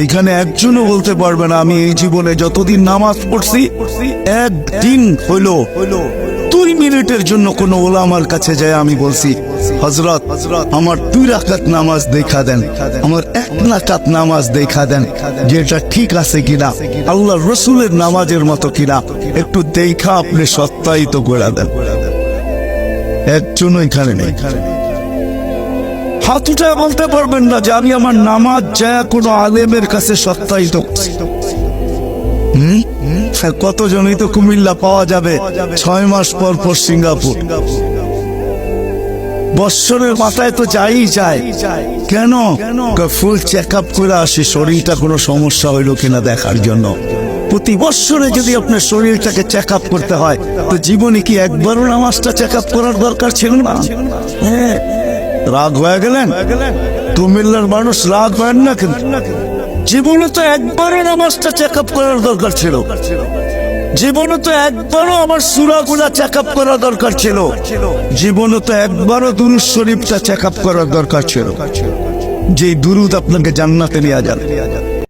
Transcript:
এখানে একজনও বলতে পারবে না আমি এই জীবনে যতদিন নামাজ পড়ছি একদিন হইলো 2 মিনিটের জন্য কোন ওলামার কাছে যায় আমি বলছি হযরত আমার 2 রাকাত নামাজ দেখা দেন, আমার 1 রাকাত নামাজ দেখা দেন, যেটা ঠিক আছে কিনা, আল্লাহর রাসূলের নামাজের মতো কিনা একটু দেখা আপনি সত্যায়িত করে দেন। একজনও এখানে নেই। হাত উঠে বলতে পারবেন না যে আমি আমার নামাজ যায় কোনো আলেমের কাছে সত্যায়িত করছি। কতজনই তো কুমিল্লা পাওয়া যাবে 6 মাস পর পর সিঙ্গাপুর, বৎসরের মাথায় তো যাই যায়। কেন? ফুল চেক আপ করে আসি শরীরটা কোনো সমস্যা হইল কিনা দেখার জন্য। প্রতি বৎসরে যদি আপনার শরীরটাকে চেক আপ করতে হয় তো জীবনে কি একবারও নামাজটা চেক আপ করার দরকার ছিল না? হ্যাঁ, রাগ হয়ে গেলেন? কুমিল্লার মানুষ রাগ হয় না, কিন্তু জীবনে তো একবারও নামাজটা চেক আপ করার দরকার ছিল। জীবনে তো একবারও আমার সূরাগুলা চেক আপ করার দরকার ছিল। জীবনে তো একবারও দুরূদ শরীফটা চেক আপ করার দরকার ছিল, যে দুরূদ আপনাকে জান্নাতে নিয়ে যাবে।